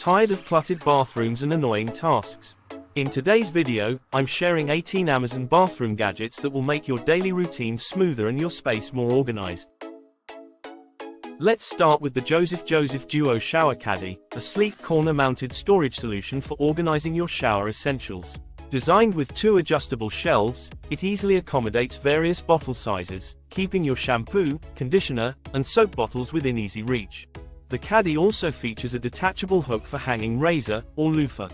Tired of cluttered bathrooms and annoying tasks? In today's video, I'm sharing 18 Amazon bathroom gadgets that will make your daily routine smoother and your space more organized. Let's start with the Jospeph Duo Shower Caddy, a sleek corner-mounted storage solution for organizing your shower essentials. Designed with 2 adjustable shelves, it easily accommodates various bottle sizes, keeping your shampoo, conditioner, and soap bottles within easy reach. The Caddy also features a detachable hook for hanging razor, or loofah.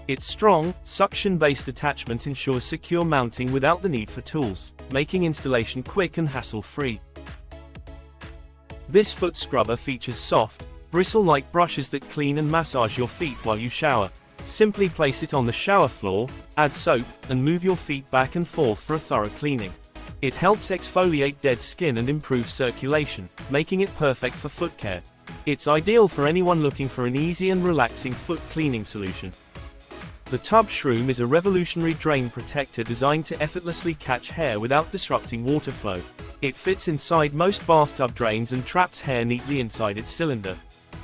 Its strong, suction-based attachment ensures secure mounting without the need for tools, making installation quick and hassle-free. This foot scrubber features soft, bristle-like brushes that clean and massage your feet while you shower. Simply place it on the shower floor, add soap, and move your feet back and forth for a thorough cleaning. It helps exfoliate dead skin and improve circulation, making it perfect for foot care. It's ideal for anyone looking for an easy and relaxing foot cleaning solution. The TubShroom is a revolutionary drain protector designed to effortlessly catch hair without disrupting water flow. It fits inside most bathtub drains and traps hair neatly inside its cylinder.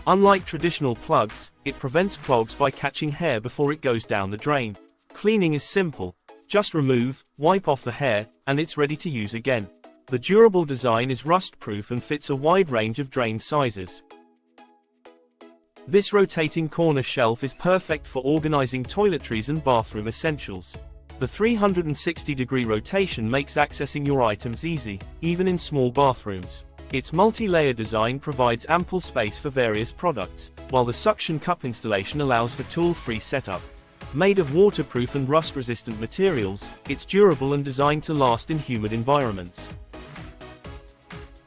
Unlike traditional plugs, it prevents clogs by catching hair before it goes down the drain. Cleaning is simple. Just remove, wipe off the hair, and it's ready to use again. The durable design is rust-proof and fits a wide range of drain sizes. This rotating corner shelf is perfect for organizing toiletries and bathroom essentials. The 360-degree rotation makes accessing your items easy, even in small bathrooms. Its multi-layer design provides ample space for various products, while the suction cup installation allows for tool-free setup. Made of waterproof and rust-resistant materials, it's durable and designed to last in humid environments.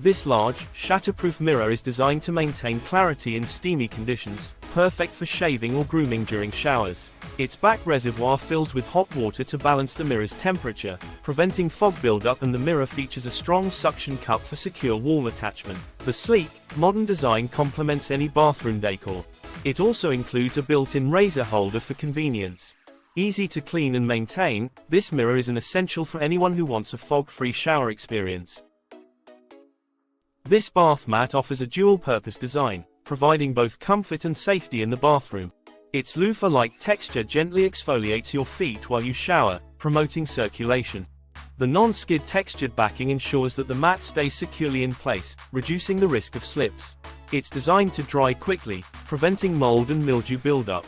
This large, shatterproof mirror is designed to maintain clarity in steamy conditions, perfect for shaving or grooming during showers. Its back reservoir fills with hot water to balance the mirror's temperature, preventing fog buildup, and the mirror features a strong suction cup for secure wall attachment. The sleek, modern design complements any bathroom decor. It also includes a built-in razor holder for convenience. Easy to clean and maintain, this mirror is an essential for anyone who wants a fog-free shower experience. This bath mat offers a dual-purpose design, providing both comfort and safety in the bathroom. Its loofah-like texture gently exfoliates your feet while you shower, promoting circulation. The non-skid textured backing ensures that the mat stays securely in place, reducing the risk of slips. It's designed to dry quickly, preventing mold and mildew buildup.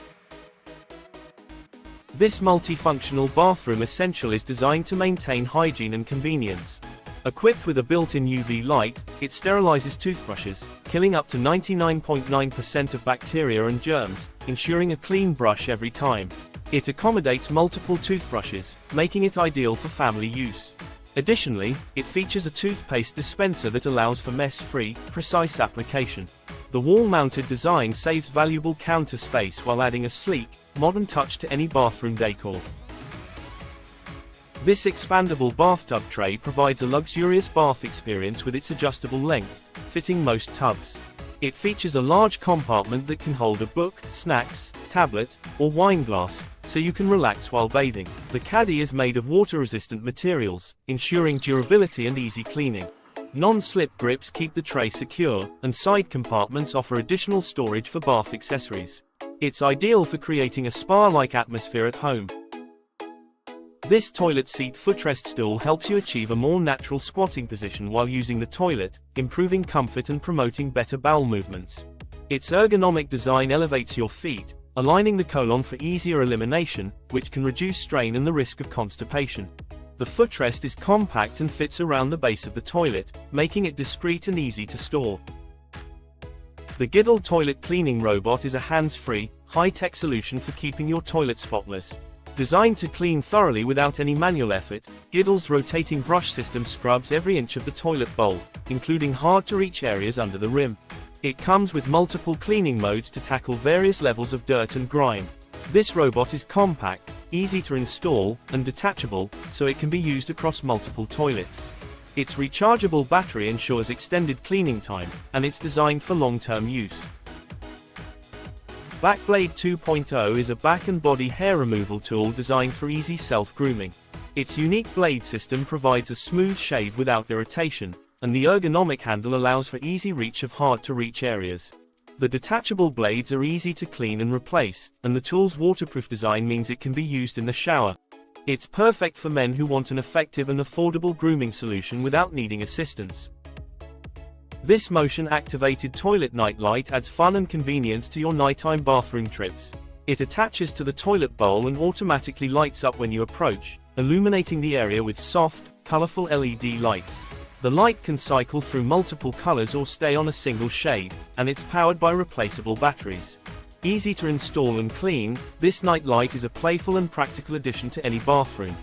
This multifunctional bathroom essential is designed to maintain hygiene and convenience. Equipped with a built-in UV light, it sterilizes toothbrushes, killing up to 99.9% of bacteria and germs, ensuring a clean brush every time. It accommodates multiple toothbrushes, making it ideal for family use. Additionally, it features a toothpaste dispenser that allows for mess-free, precise application. The wall-mounted design saves valuable counter space while adding a sleek, modern touch to any bathroom decor. This expandable bathtub tray provides a luxurious bath experience with its adjustable length, fitting most tubs. It features a large compartment that can hold a book, snacks, tablet, or wine glass, so you can relax while bathing. The Caddy is made of water-resistant materials, ensuring durability and easy cleaning. Non-slip grips keep the tray secure, and side compartments offer additional storage for bath accessories. It's ideal for creating a spa-like atmosphere at home. This toilet seat footrest stool helps you achieve a more natural squatting position while using the toilet, improving comfort and promoting better bowel movements. Its ergonomic design elevates your feet, aligning the colon for easier elimination, which can reduce strain and the risk of constipation. The footrest is compact and fits around the base of the toilet, making it discreet and easy to store. The Giddle toilet cleaning robot is a hands-free, high-tech solution for keeping your toilet spotless. Designed to clean thoroughly without any manual effort, Giddle's rotating brush system scrubs every inch of the toilet bowl, including hard-to-reach areas under the rim. It comes with multiple cleaning modes to tackle various levels of dirt and grime. This robot is compact, easy to install, and detachable, so it can be used across multiple toilets. Its rechargeable battery ensures extended cleaning time, and it's designed for long-term use. Bakblade 2.0 is a back and body hair removal tool designed for easy self-grooming. Its unique blade system provides a smooth shave without irritation, and the ergonomic handle allows for easy reach of hard-to-reach areas. The detachable blades are easy to clean and replace, and the tool's waterproof design means it can be used in the shower. It's perfect for men who want an effective and affordable grooming solution without needing assistance. This motion-activated toilet night light adds fun and convenience to your nighttime bathroom trips. It attaches to the toilet bowl and automatically lights up when you approach, illuminating the area with soft, colorful LED lights. The light can cycle through multiple colors or stay on a single shade, and it's powered by replaceable batteries. Easy to install and clean, this night light is a playful and practical addition to any bathroom.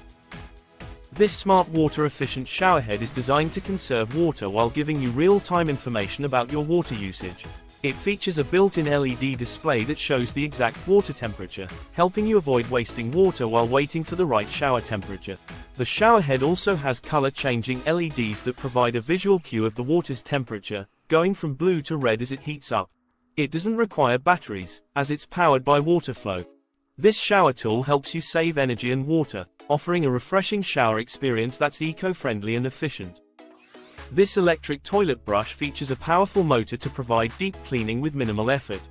This smart water-efficient showerhead is designed to conserve water while giving you real-time information about your water usage. It features a built-in LED display that shows the exact water temperature, helping you avoid wasting water while waiting for the right shower temperature. The showerhead also has color-changing LEDs that provide a visual cue of the water's temperature, going from blue to red as it heats up. It doesn't require batteries, as it's powered by water flow. This shower tool helps you save energy and water, offering a refreshing shower experience that's eco-friendly and efficient. This electric toilet brush features a powerful motor to provide deep cleaning with minimal effort.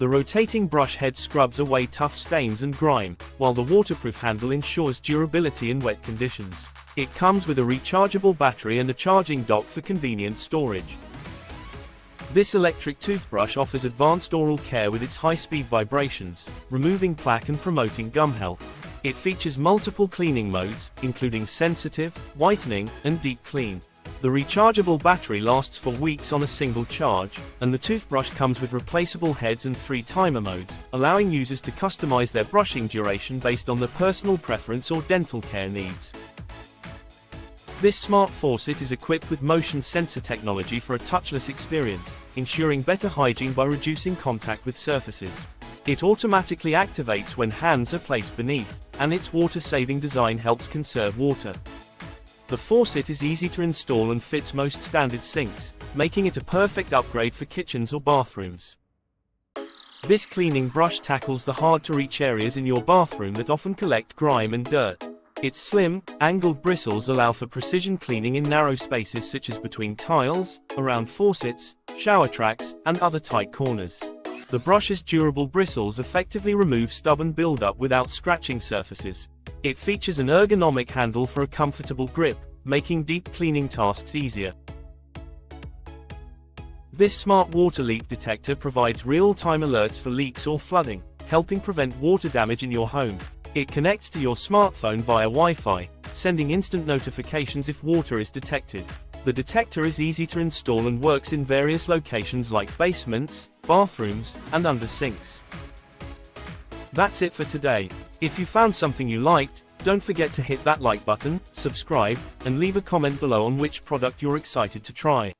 The rotating brush head scrubs away tough stains and grime, while the waterproof handle ensures durability in wet conditions. It comes with a rechargeable battery and a charging dock for convenient storage. This electric toothbrush offers advanced oral care with its high-speed vibrations, removing plaque and promoting gum health. It features multiple cleaning modes, including sensitive, whitening, and deep clean. The rechargeable battery lasts for weeks on a single charge, and the toothbrush comes with replaceable heads and 3 timer modes, allowing users to customize their brushing duration based on their personal preference or dental care needs. This smart faucet is equipped with motion sensor technology for a touchless experience, ensuring better hygiene by reducing contact with surfaces. It automatically activates when hands are placed beneath, and its water-saving design helps conserve water. The faucet is easy to install and fits most standard sinks, making it a perfect upgrade for kitchens or bathrooms. This cleaning brush tackles the hard-to-reach areas in your bathroom that often collect grime and dirt. Its slim, angled bristles allow for precision cleaning in narrow spaces such as between tiles, around faucets, shower tracks, and other tight corners. The brush's durable bristles effectively remove stubborn buildup without scratching surfaces. It features an ergonomic handle for a comfortable grip, making deep cleaning tasks easier. This smart water leak detector provides real-time alerts for leaks or flooding, helping prevent water damage in your home. It connects to your smartphone via Wi-Fi, sending instant notifications if water is detected. The detector is easy to install and works in various locations like basements, bathrooms, and under sinks. That's it for today. If you found something you liked, don't forget to hit that like button, subscribe, and leave a comment below on which product you're excited to try.